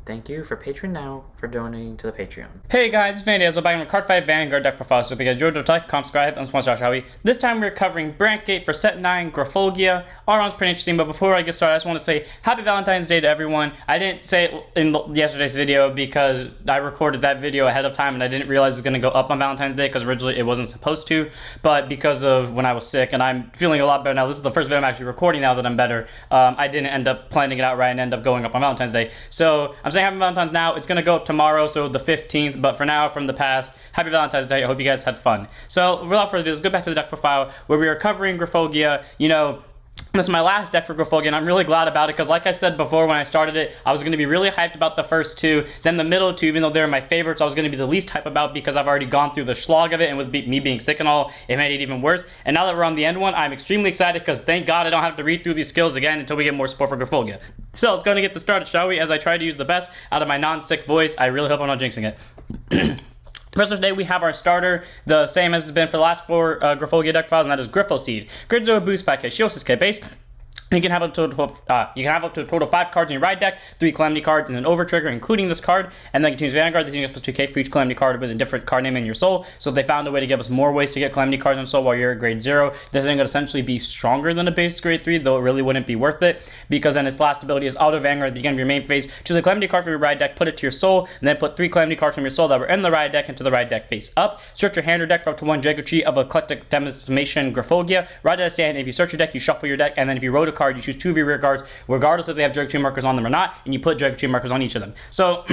Thank you for Patreon now for donating to the Patreon. Hey guys, it's Vandy. So back on Card 5 Vanguard deck profile. So if you guys enjoyed, don't like, comment, subscribe, and sponsor, shall we? This time we're covering Brandt for set 9, Griphogila. All around pretty interesting, but before I get started, I just want to say Happy Valentine's Day to everyone. I didn't say it in yesterday's video because I recorded that video ahead of time and I didn't realize it was going to go up on Valentine's Day because originally it wasn't supposed to, but because of when I was sick and I'm feeling a lot better now, this is the first video I'm actually recording now that I'm better, I didn't end up planning it out right and end up going up on Valentine's Day. So I'm saying Happy Valentine's now. It's going to go up tomorrow, so the 15th, but for now, from the past, Happy Valentine's Day. I hope you guys had fun. So without further ado, let's go back to the deck profile where we are covering Griphogila. You know, this is my last deck for Griphogila, and I'm really glad about it because, like I said before when I started it, I was going to be really hyped about the first two. Then the middle two, even though they're my favorites, I was going to be the least hyped about because I've already gone through the slog of it, and with me being sick and all, it made it even worse. And now that we're on the end one, I'm extremely excited because thank God I don't have to read through these skills again until we get more support for Griphogila. So let's go and get this started, shall we? As I try to use the best out of my non-sick voice, I really hope I'm not jinxing it. First of today, we have our starter, the same as it's been for the last 4 Griphogila deck files, and that is Griphogila. Griphogila boost 5k, Shields 6k base. You can have up to a total of 5 cards in your ride deck, 3 Calamity cards, and an over trigger, including this card. And then you can use Vanguard. This is plus 2k for each Calamity card with a different card name in your soul. So if they found a way to give us more ways to get Calamity cards in soul while you're at grade 0, this is going to essentially be stronger than a base grade 3, though it really wouldn't be worth it, because then its last ability is Auto Vanguard at the beginning of your main phase. Choose a Calamity card from your ride deck, put it to your soul, and then put 3 Calamity cards from your soul that were in the ride deck into the ride deck face up. Search your hand or deck for up to 1 Dragochi of Eclectic Decimation Griphogila. Ride out of stand. If you search your deck, you shuffle your deck, and then if you wrote a card, you choose 2 of your rear cards, regardless if they have Dragochi markers on them or not, and you put Dragochi markers on each of them. So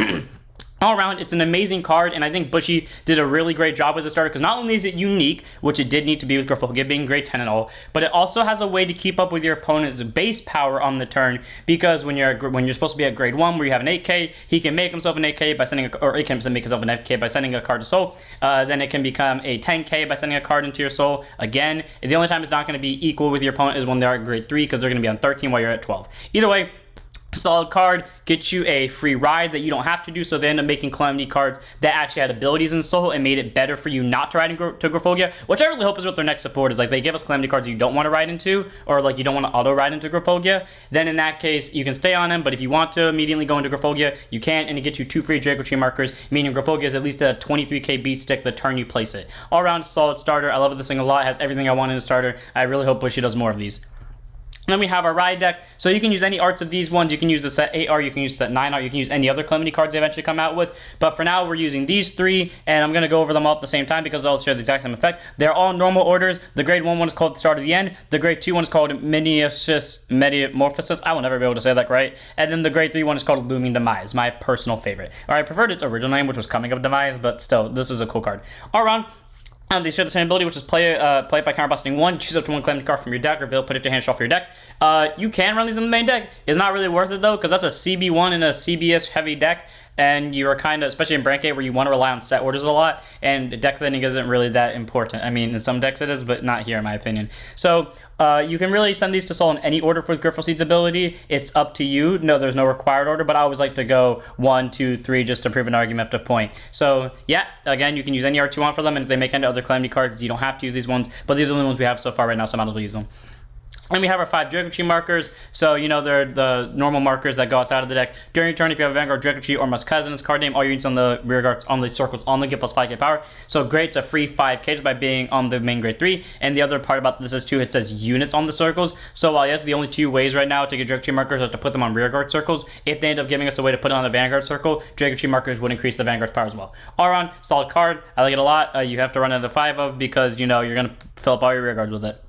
all around, it's an amazing card, and I think Bushy did a really great job with the starter, because not only is it unique, which it did need to be with Griphogila being grade 10 and all, but it also has a way to keep up with your opponent's base power on the turn, because when you're supposed to be at grade 1 where you have an 8k, he can make himself an 8k by sending or he can make himself an 8k by sending a card to soul. Then it can become a 10k by sending a card into your soul. Again, the only time it's not going to be equal with your opponent is when they're at grade 3, because they're going to be on 13 while you're at 12. Either way, solid card, gets you a free ride that you don't have to do, so they end up making Calamity cards that actually had abilities in soul and made it better for you not to ride into Griphogila, which I really hope is what their next support is. Like, they give us Calamity cards you don't want to ride into, or like you don't want to auto ride into Griphogila, then in that case you can stay on him, but if you want to immediately go into Griphogila, you can, and it gets you 2 free Dragochi markers, meaning Griphogila is at least a 23k beat stick the turn you place it. All around solid starter. I love this thing a lot. It has everything I want in a starter. I really hope Bushy does more of these. And then we have our ride deck, so you can use any arts of these ones. You can use the set 8 art, you can use set 9 art, you can use any other Calamity cards they eventually come out with. But for now, we're using these 3, and I'm going to go over them all at the same time because they'll share the exact same effect. They're all normal orders. The grade 1 one is called the start of the end. The grade 2 one is called Metamorphosis. I will never be able to say that right. And then the grade 3 one is called Looming Demise, my personal favorite. Or I preferred its original name, which was Coming of Demise, but still, this is a cool card. All around, they share the same ability, which is play it by counterbusting 1. Choose up to 1 Calamity card from your deck, reveal, put it to hand, shuffle your deck. You can run these in the main deck. It's not really worth it though, because that's a CB1 in a CBS heavy deck, and you are kind of, especially in Brandt where you want to rely on set orders a lot, and deck thinning isn't really that important. I mean, in some decks it is, but not here in my opinion. So you can really send these to soul in any order for Griphogil's ability. It's up to you. No, there's no required order, but I always like to go 1, 2, 3 just to prove an argument up to point. So yeah, again, you can use any art you want for them, and if they make any other Calamity cards, you don't have to use these ones, but these are the ones we have so far right now, so I might as well use them. And we have our 5 Dragochi markers, so you know they're the normal markers that go outside of the deck. During your turn, if you have a Vanguard, Dragochi, or Muscazin as card name, all your units on the rear guards on the circles on the get plus 5k power. So great, it's a free 5k just by being on the main grade 3. And the other part about this is too, it says units on the circles. So while yes, the only 2 ways right now to get Dragochi markers are to put them on rear guard circles. If they end up giving us a way to put it on a Vanguard circle, Dragochi markers would increase the Vanguard's power as well. All around, solid card. I like it a lot. You have to run it at 5 of because you know you're gonna fill up all your rear guards with it.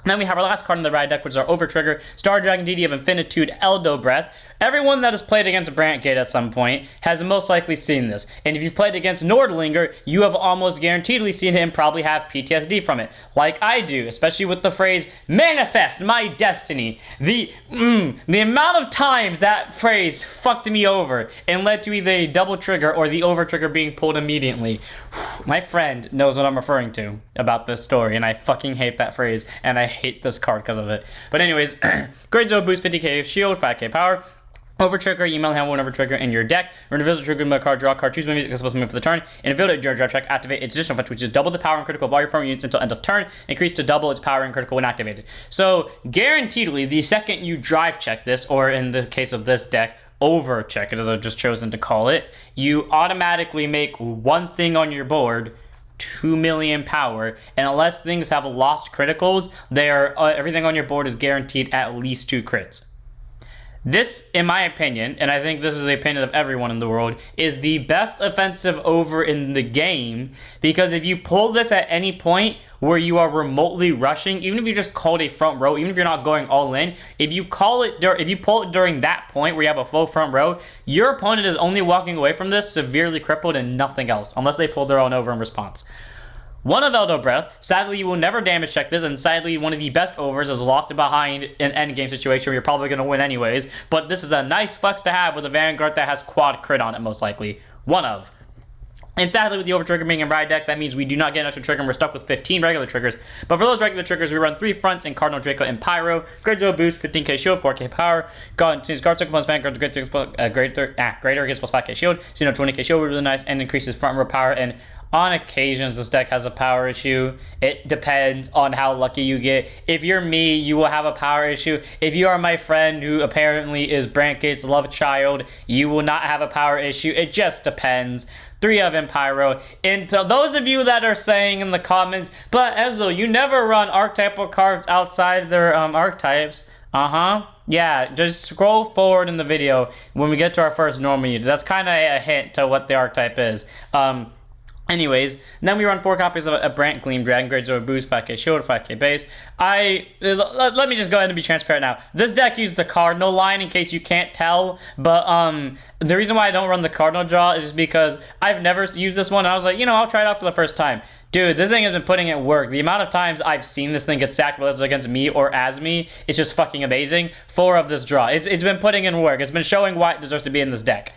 And then we have our last card in the ride deck, which is our Over Trigger, Star Dragon Deity of Infinitude, Eldo Breath. Everyone that has played against Brandt at some point has most likely seen this. And if you've played against Nordlinger, you have almost guaranteedly seen him probably have PTSD from it. Like I do, especially with the phrase, manifest my destiny. The amount of times that phrase fucked me over and led to either a double trigger or the over trigger being pulled immediately. My friend knows what I'm referring to about this story, and I fucking hate that phrase, and I hate this card because of it. But anyways, grade 0 boost 50k shield, 5k power. Over trigger, you may have one over trigger in your deck. When it reveals a trigger, card, draw a card, choose one music that's supposed to move for the turn. And reveal it, draw check, activate its additional effect, which is double the power and critical of all your opponent units until end of turn, increase to double its power and critical when activated. So, guaranteedly, the second you drive check this, or in the case of this deck, over check it, as I've just chosen to call it, you automatically make one thing on your board 2 million power, and unless things have lost criticals, everything on your board is guaranteed at least 2 crits. This, in my opinion, and I think this is the opinion of everyone in the world, is the best offensive over in the game, because if you pull this at any point where you are remotely rushing, even if you just called a front row, even if you're not going all in, if you pull it during that point where you have a full front row, your opponent is only walking away from this severely crippled and nothing else, unless they pull their own over in response. One of Elder Breath. Sadly, you will never damage check this, and sadly, one of the best overs is locked behind an endgame situation where you're probably going to win anyways, but this is a nice flex to have with a Vanguard that has quad crit on it, most likely. One of. And sadly, with the over trigger being in Ride deck, that means we do not get an extra trigger and we're stuck with 15 regular triggers. But for those regular triggers, we run 3 fronts in Cardinal Draco and Pyro. Great Zero boost, 15k shield, 4k power. Guard circle plus Vanguard, greater against plus 5k shield. So 20k shield would be really nice and increases front row power. And on occasions, this deck has a power issue. It depends on how lucky you get. If you're me, you will have a power issue. If you are my friend who apparently is Brandt's love child, you will not have a power issue. It just depends. 3 of Pyro. And to those of you that are saying in the comments, but Ezzo, you never run archetypal cards outside their archetypes. Yeah, just scroll forward in the video when we get to our first normal unit. That's kind of a hint to what the archetype is. Anyways, then we run 4 copies of a Brandt Gleam Dragon, grade 0 boost, 5k shield, 5k base. Let me just go ahead and be transparent now. This deck used the Cardinal line in case you can't tell, but the reason why I don't run the Cardinal draw is just because I've never used this one, and I was like, you know, I'll try it out for the first time. Dude, this thing has been putting in work. The amount of times I've seen this thing get sacked, whether it's against me or as me, it's just fucking amazing. 4 of this draw. It's been putting in work. It's been showing why it deserves to be in this deck.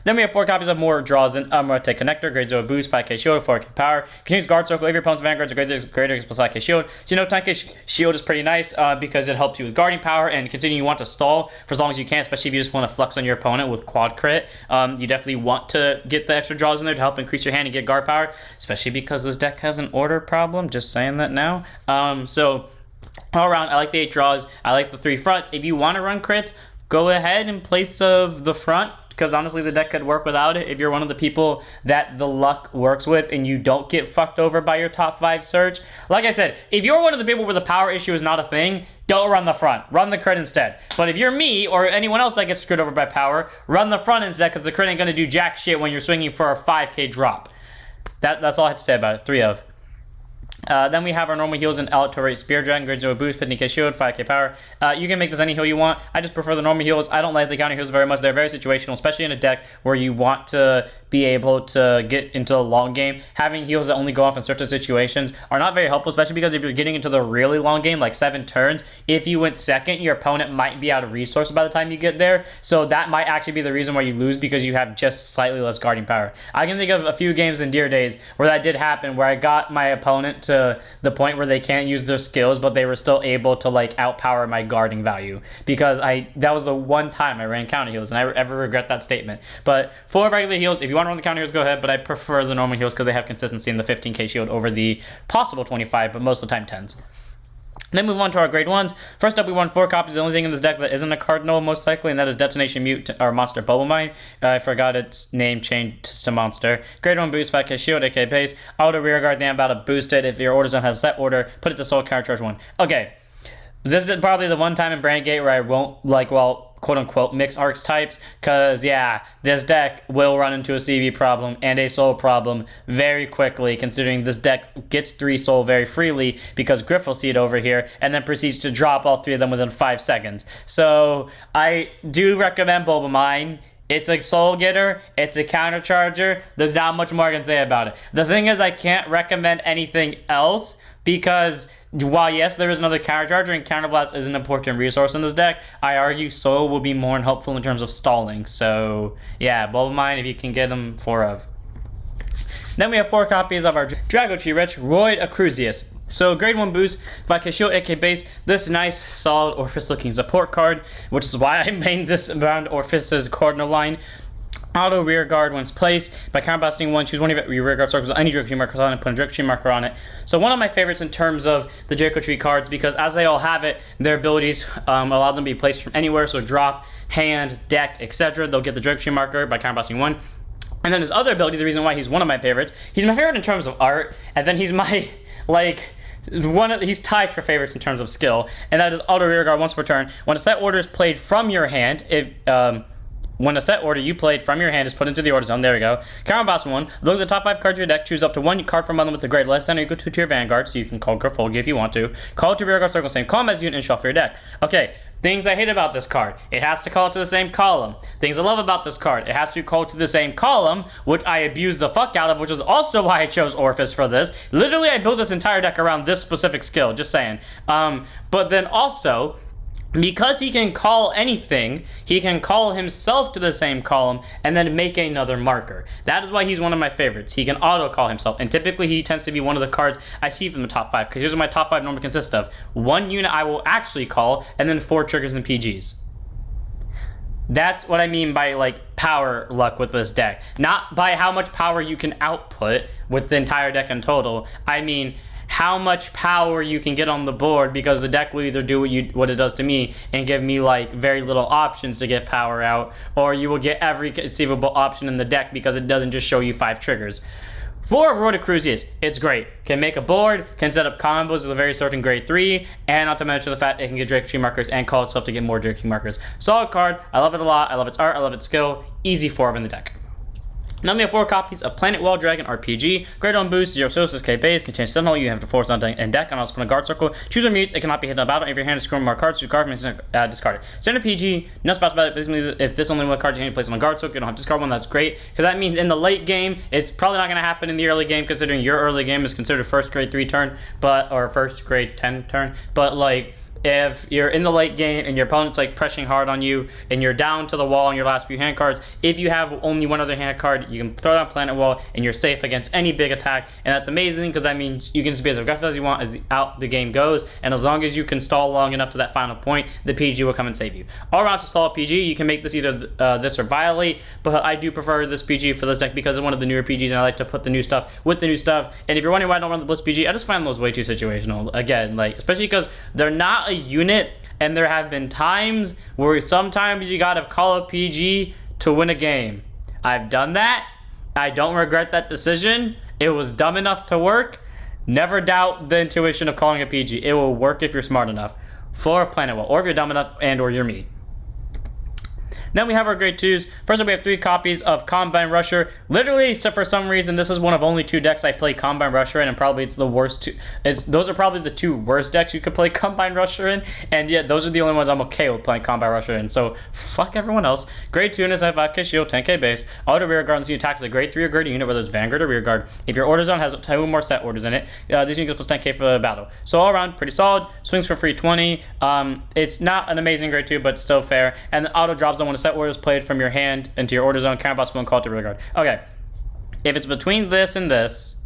Then we have 4 copies of more draws in Umrate Connector, grade 0 boost, 5k shield, 4k power. Continues guard circle. If your opponent's Vanguards are greater plus 5k shield. So 10k shield is pretty nice because it helps you with guarding power, and considering you want to stall for as long as you can, especially if you just want to flex on your opponent with quad crit. You definitely want to get the extra draws in there to help increase your hand and get guard power, especially because this deck has an order problem. Just saying that now. So all around, I like the 8 draws. I like the 3 fronts. If you want to run crits, go ahead in place of the front, because honestly the deck could work without it if you're one of the people that the luck works with and you don't get fucked over by your top 5 search. Like I said, if you're one of the people where the power issue is not a thing, don't run the front. Run the crit instead. But if you're me or anyone else that gets screwed over by power, run the front instead, because the crit ain't going to do jack shit when you're swinging for a 5k drop. That's all I have to say about it. 3 of. Then we have our normal heals in Altorate Spear Dragon, grade 0 boost, 15k shield, 5k power. You can make this any heal you want. I just prefer the normal heals. I don't like the counter heals very much. They're very situational, especially in a deck where you want to be able to get into a long game. Having heals that only go off in certain situations are not very helpful, especially because if you're getting into the really long game, like 7 turns, if you went second, your opponent might be out of resources by the time you get there. So that might actually be the reason why you lose, because you have just slightly less guarding power. I can think of a few games in Dear Days where that did happen, where I got my opponent to the point where they can't use their skills, but they were still able to like outpower my guarding value, because that was the one time I ran counter heals, and I ever regret that statement. But 4 regular heals, if you want to run the counter heals, go ahead, but I prefer the normal heals because they have consistency in the 15k shield over the possible 25, but most of the time 10s. Then move on to our grade 1s. First up, we run 4 copies. The only thing in this deck that isn't a Cardinal, most likely, and that is Detonation Mute, or Monster Bubble Mine. I forgot its name changed to Monster. Grade 1 boost, 5k shield, 8k base. Auto rear guard, then about to boost it. If your order zone has a set order, put it to soul counter charge 1. Okay. This is probably the one time in Brandt where I won't, quote-unquote, mix archetypes, because, yeah, this deck will run into a CV problem and a soul problem very quickly, considering this deck gets 3 soul very freely because Griff will see it over here, and then proceeds to drop all 3 of them within 5 seconds. So, I do recommend Bulba Mine. It's a soul getter, it's a counter charger, there's not much more I can say about it. The thing is, I can't recommend anything else, because while yes, there is another counter charger, and counterblast is an important resource in this deck, I argue soul will be more helpful in terms of stalling. So yeah, Bulba Mine if you can get them 4 of. Then we have 4 copies of our Drago Tree Rich, Royd Acrusius. So grade 1 boost, 5k shield, 8k base, this nice solid Orphis looking support card, which is why I made this around Orphis's Cardinal line. Auto rear guard once placed by counterblasting one. Choose one of your rear guard circles with any Draco Tree markers on it. Put a Draco Tree marker on it. So one of my favorites in terms of the Draco Tree cards, because as they all have it, their abilities allow them to be placed from anywhere. So drop, hand, deck, etc. They'll get the Draco Tree marker by counterblasting one. And then his other ability, the reason why he's one of my favorites, he's my favorite in terms of art, and then he's my he's tied for favorites in terms of skill, and that is auto rear guard once per turn. When a set order is played from your hand, when a set order you played from your hand is put into the order zone, there we go. Counterblast 1, look at the top 5 cards of your deck, choose up to one card from them with a grade less than or equal to your vanguard, so you can call Griphogila if you want to. Call it to rear guard circle, same column as unit, and shuffle your deck. Okay, things I hate about this card. It has to call it to the same column. Things I love about this card. It has to call it to the same column, which I abuse the fuck out of, which is also why I chose Orphis for this. Literally, I built this entire deck around this specific skill, just saying. But then also, because he can call anything, he can call himself to the same column and then make another marker. That is why he's one of my favorites. He can auto-call himself, and typically he tends to be one of the cards I see from the top 5, because here's what my top 5 normally consist of. 1 unit I will actually call, and then 4 triggers and PGs. That's what I mean by, like, power luck with this deck. Not by how much power you can output with the entire deck in total. I mean how much power you can get on the board, because the deck will either do what it does to me and give me like very little options to get power out, or you will get every conceivable option in the deck because it doesn't just show you 5 triggers. 4 of Roid Cruzius, it's great. Can make a board, can set up combos with a very certain grade 3, and not to mention the fact it can get Draco Tree markers and call itself to get more Draco Tree markers. Solid card, I love it a lot, I love its art, I love its skill, easy 4 of in the deck. Now we have 4 copies of Planet Wall Dragon RPG. Great on boost, 0 sources, K base, can change Sentinel, you have to force on and deck, and also put a guard circle. Choose a mutes, it cannot be hit in battle. If your hand is screwing more cards, you card from discard it. Standard PG, no spots about it. Basically, if this only one card you can place on a guard circle, you don't have to discard one, that's great. Because that means in the late game, it's probably not going to happen in the early game, considering your early game is considered first grade 3 turn, or first grade 10 turn. But like, if you're in the late game and your opponent's like pressing hard on you and you're down to the wall on your last few hand cards, if you have only one other hand card, you can throw down Planet Wall and you're safe against any big attack, and that's amazing because that means you can just be as aggressive as you want as out the game goes, and as long as you can stall long enough to that final point, the PG will come and save you. All around to solid PG, you can make this either this or Violate, but I do prefer this PG for this deck because it's one of the newer PGs and I like to put the new stuff with the new stuff. And if you're wondering why I don't run the Blitz PG, I just find those way too situational. Again, like, especially because they're not a unit, and there have been times where sometimes you gotta call a PG to win a game. I've done that. I don't regret that decision. It was dumb enough to work. Never doubt the intuition of calling a PG. It will work if you're smart enough. 4 of Planet Wall, or if you're dumb enough and or you're me. Then we have our grade 2s. First up, we have 3 copies of Combine Rusher. Literally, so for some reason, this is one of only 2 decks I play Combine Rusher in, and probably it's the worst 2. Those are probably the 2 worst decks you could play Combine Rusher in, and yet those are the only ones I'm okay with playing Combine Rusher in. So fuck everyone else. Grade 2 units have 5k shield, 10k base. Auto rear guard, you attack as a grade 3 or greater unit, whether it's Vanguard or rear guard. If your order zone has 2 more set orders in it, this unit gets plus 10k for the battle. So all around, pretty solid. Swings for free 20. It's not an amazing grade 2, but still fair. And the auto drops on when a set order is played from your hand into your order zone. Counterboss one, call it to rear guard. Okay, if it's between this and this,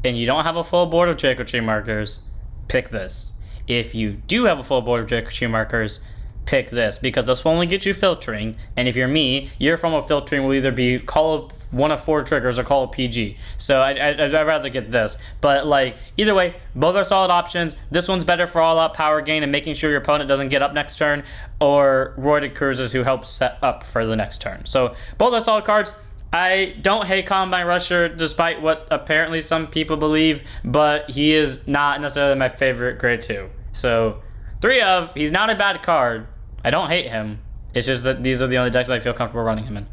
and you don't have a full board of Draco Tree markers, pick this. If you do have a full board of Draco Tree markers, pick this, because this will only get you filtering, and if you're me, your form of filtering will either be call one of 4 triggers or call a PG. So I'd rather get this. But like, either way, both are solid options. This one's better for all-out power gain and making sure your opponent doesn't get up next turn, or Roided Cruises, who helps set up for the next turn. So both are solid cards. I don't hate Combine Rusher, despite what apparently some people believe, but he is not necessarily my favorite grade 2. So 3 of, he's not a bad card. I don't hate him. It's just that these are the only decks I feel comfortable running him in.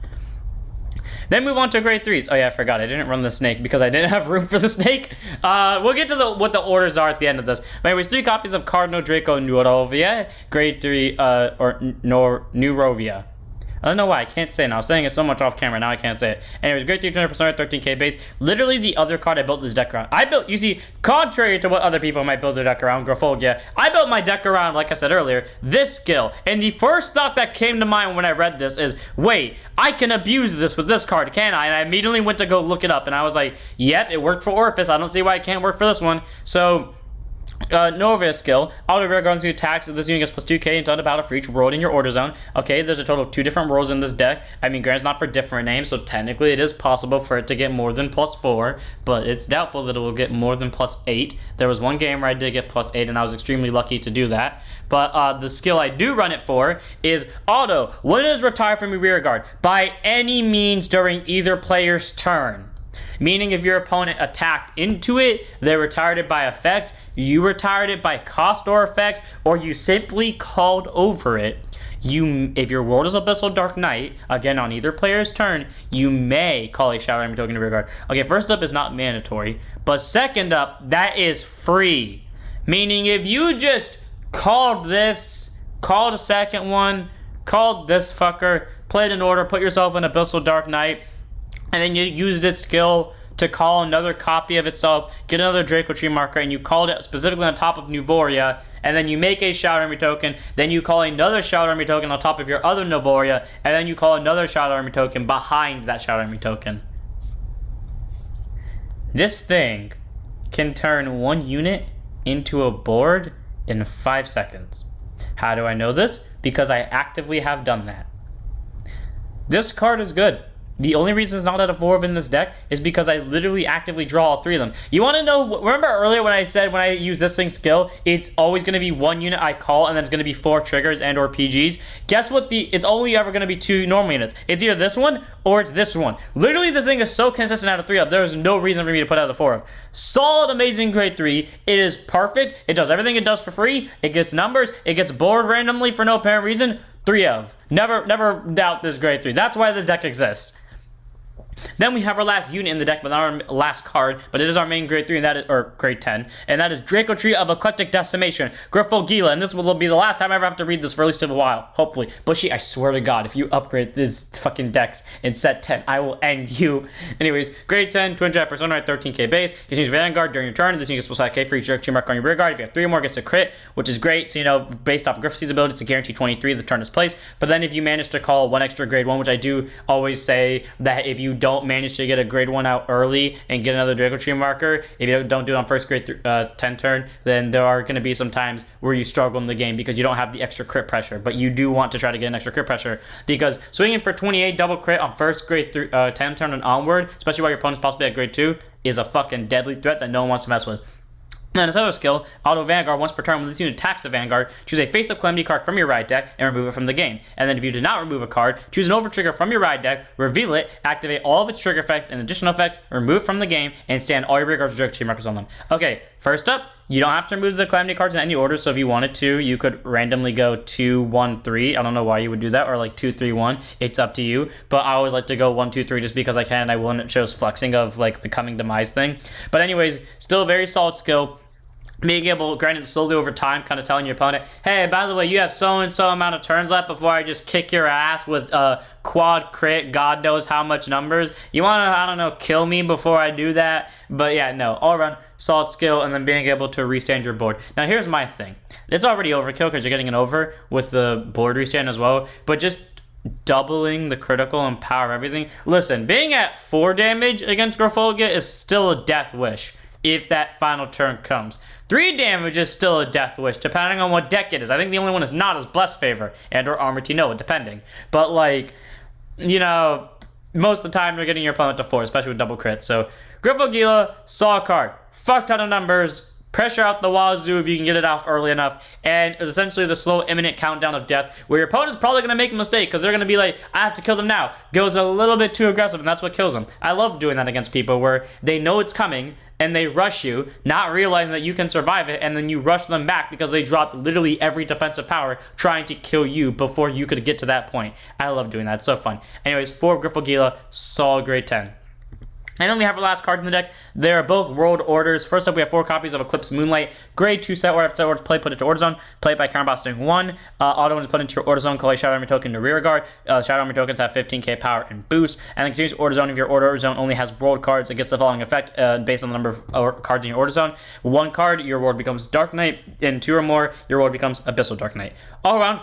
Then move on to grade 3s. Oh yeah, I forgot. I didn't run the snake because I didn't have room for the snake. We'll get to what the orders are at the end of this. But anyways, 3 copies of Cardinal Draco Nurovia, grade 3, or Nurovia. I don't know why I can't say it now. I was saying it so much off camera, now I can't say it. Anyways, grade 3, 200%, 13k base. Literally the other card I built this deck around. You see, contrary to what other people might build their deck around, Griphogila, I built my deck around, like I said earlier, this skill. And the first thought that came to mind when I read this is, wait, I can abuse this with this card, can I? And I immediately went to go look it up, and I was like, yep, it worked for Orphis. I don't see why it can't work for this one. So Nova skill. Auto rear guards the attacks. This unit gets plus 2k into the battle for each world in your order zone. Okay, there's a total of 2 different worlds in this deck. I mean, granted, it's not for different names, so technically it is possible for it to get more than plus 4, but it's doubtful that it will get more than plus 8. There was one game where I did get plus 8, and I was extremely lucky to do that. But the skill I do run it for is auto. When it is retired from your rear guard, by any means during either player's turn. Meaning if your opponent attacked into it, they retired it by effects, you retired it by cost or effects, or you simply called over it. If your world is Abyssal Dark Knight, again on either player's turn, you may call a Shadow Enemy token to rear guard. Okay, first up is not mandatory, but second up, that is free. Meaning if you just called this, called a second one, called this fucker, played an order, put yourself in Abyssal Dark Knight, and then you used its skill to call another copy of itself, get another Draco Tree marker, and you called it specifically on top of Nuvoria, and then you make a Shadow Army token, then you call another Shadow Army token on top of your other Nuvoria, and then you call another Shadow Army token behind that Shadow Army token. This thing can turn one unit into a board in 5 seconds. How do I know this? Because I actively have done that. This card is good. The only reason it's not at a 4 in this deck is because I literally actively draw all 3 of them. You want to know, remember earlier when I said when I use this thing's skill, it's always going to be 1 unit I call and then it's going to be 4 triggers and or PGs? Guess what, it's only ever going to be 2 normal units. It's either this one or it's this one. Literally this thing is so consistent out of 3 of, there is no reason for me to put it out of 4 of. Solid, amazing grade 3. It is perfect. It does everything it does for free. It gets numbers. It gets bored randomly for no apparent reason. 3 of. Never doubt this grade 3. That's why this deck exists. Then we have our last unit in the deck, but not our last card, but it is our main grade 3, and that is, or grade 10, and that is Draco Tree of Eclectic Decimation, Griphogila, and this will be the last time I ever have to read this for at least a while, hopefully. Bushy, I swear to God, if you upgrade this fucking decks in set 10, I will end you. Anyways, grade 10, 200 persona, right, 13k base, continues Vanguard during your turn, this unit gets plus 5k for each Draco Tree mark on your rear guard. If you have 3 or more, it gets a crit, which is great, so you know, based off Griff's ability, it's a guarantee 23 the turn is placed, but then if you manage to call 1 extra grade 1, which I do always say that if you don't manage to get a grade 1 out early and get another Draco Tree marker, if you don't do it on first grade 10 turn, then there are going to be some times where you struggle in the game because you don't have the extra crit pressure, but you do want to try to get an extra crit pressure because swinging for 28 double crit on first grade 10 turn and onward, especially while your opponent's possibly at grade 2, is a fucking deadly threat that no one wants to mess with. And this other skill, Auto Vanguard, once per turn, when this unit attacks the Vanguard, choose a face-up Calamity card from your ride deck and remove it from the game. And then if you did not remove a card, choose an over trigger from your ride deck, reveal it, activate all of its trigger effects and additional effects, remove it from the game, and stand all your rear guards Draco Tree markers on them. Okay, first up, you don't have to remove the Calamity cards in any order, so if you wanted to, you could randomly go 2, 1, 3. I don't know why you would do that, or like 2, 3, 1. It's up to you, but I always like to go 1, 2, 3 just because I can, and I won't. It shows flexing of like the coming demise thing. But anyways, still a very solid skill. Being able, granted, slowly over time, kind of telling your opponent, hey, by the way, you have so-and-so amount of turns left before I just kick your ass with quad crit, God knows how much numbers. You want to, I don't know, kill me before I do that? But yeah, no, all around, solid skill, and then being able to restand your board. Now, here's my thing. It's already overkill because you're getting an over with the board restand as well, but just doubling the critical and power of everything. Listen, being at 4 damage against Griphogila is still a death wish if that final turn comes. 3 damage is still a death wish, depending on what deck it is. I think the only one is not is Blessed Favor and or Armor Tinoa, depending. But like, you know, most of the time you're getting your opponent to 4, especially with double crit. So Griphogila, saw a card, fuck ton of numbers, pressure out the wazoo if you can get it off early enough, and it's essentially the slow imminent countdown of death where your opponent's probably going to make a mistake because they're going to be like, I have to kill them now. Goes a little bit too aggressive, and that's what kills them. I love doing that against people where they know it's coming and they rush you, not realizing that you can survive it, and then you rush them back because they dropped literally every defensive power trying to kill you before you could get to that point. I love doing that. It's so fun. Anyways, 4 Griphogila, solid grade 10. And then we have our last card in the deck. They are both world orders. First up, we have 4 copies of Eclipse Moonlight. Grade 2 set order. Set order play, put it to order zone. Play it by counterblasting 1. Auto when it's put into your order zone, call a Shadow Army token to rear guard. Shadow Army tokens have 15k power and boost. And then continues order zone. If your order zone only has world cards, it gets the following effect based on the number of cards in your order zone. 1 card, your world becomes Dark Knight. And 2 or more, your world becomes Abyssal Dark Knight. All around,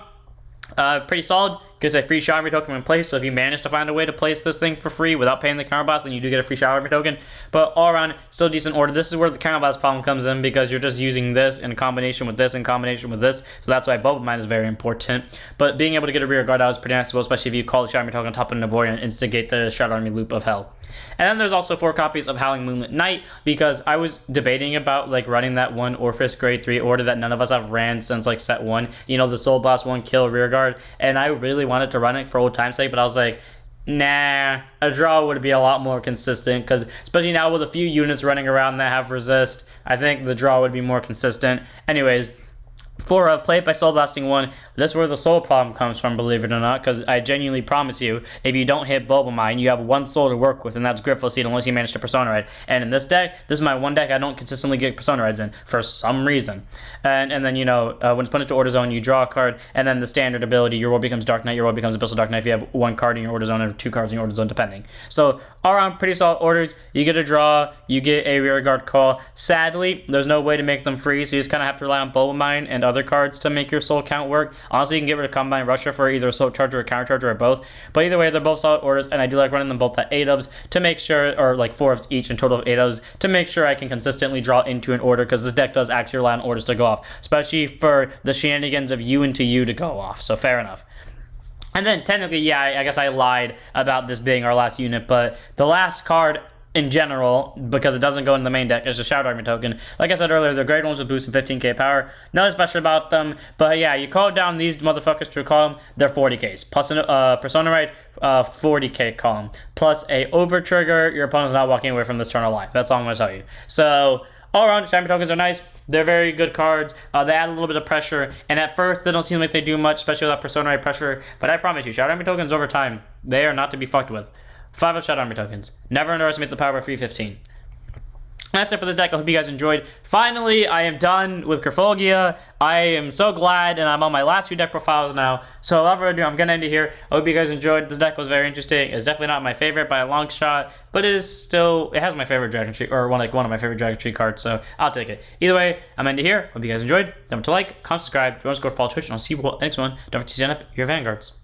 pretty solid. gets a free Shadow Army token in place. So if you manage to find a way to place this thing for free without paying the counterblast, then you do get a free Shadow Army token. But all around, still decent order. This is where the counterblast problem comes in, because you're just using this in combination with this in combination with this. So that's why Bubble Mine is very important. But being able to get a rear guard out is pretty nice as well, especially if you call the Shadow Army token on top of Nabori and instigate the Shadow Army loop of hell. And then there's also 4 copies of Howling Moonlit Night, because I was debating about like running that one Orpheus grade 3 order that none of us have ran since like set 1, you know, the Soul Blast 1 kill rear guard, and I really wanted to run it for old time's sake, but I was like, nah, a draw would be a lot more consistent, because especially now with a few units running around that have resist, I think the draw would be more consistent. Anyways, 4 of Play It by Soul Blasting 1. This is where the soul problem comes from, believe it or not, because I genuinely promise you, if you don't hit Bubble Mine, you have 1 soul to work with, and that's Griphogila, unless you manage to Persona Ride. And in this deck, this is my one deck I don't consistently get Persona Rides in, for some reason. And then, you know, when it's put into Order Zone, you draw a card, and then the standard ability, your world becomes Dark Knight, your world becomes Abyssal Dark Knight if you have 1 card in your Order Zone, or 2 cards in your Order Zone, depending. So, all around, pretty solid orders. You get a draw, you get a rear guard call. Sadly, there's no way to make them free, so you just kind of have to rely on Bubble Mine and other cards to make your soul count work. Honestly, you can get rid of Combine Rusher for either a soul charger or counter charger or both. But either way, they're both solid orders, and I do like running them both at 8 ofs to make sure, or like 4 ofs each in total of 8 ofs, to make sure I can consistently draw into an order, because this deck does actually rely on orders to go off, especially for the shenanigans of you into you to go off. So fair enough. And then technically, yeah, I guess I lied about this being our last unit, but the last card in general, because it doesn't go in the main deck, is a Shadow Army token. Like I said earlier, they're grade 1s with boost and 15k power. Nothing special about them, but yeah, you call down these motherfuckers to a column, they're 40ks. Plus a Persona Ride, 40k column. Plus a over trigger, your opponent's not walking away from this turn alive. That's all I'm going to tell you. So, all around, Shadow Army tokens are nice. They're very good cards. They add a little bit of pressure, and at first they don't seem like they do much, especially without Persona Ride pressure. But I promise you, Shadow Army tokens over time, they are not to be fucked with. 5 of Shadow Army tokens. Never underestimate the power of 315. That's it for this deck. I hope you guys enjoyed. Finally, I am done with Griphogila. I am so glad, and I'm on my last 2 deck profiles now. So without further ado, I'm going to end it here. I hope you guys enjoyed. This deck was very interesting. It's definitely not my favorite by a long shot, but it is still, it has my favorite Dragon Tree, or one of my favorite Dragon Tree cards, so I'll take it. Either way, I'm ending here. Hope you guys enjoyed. Don't forget to like, comment, subscribe, join us, go to follow Twitch, and I'll see you in the next one. Don't forget to stand up your vanguards.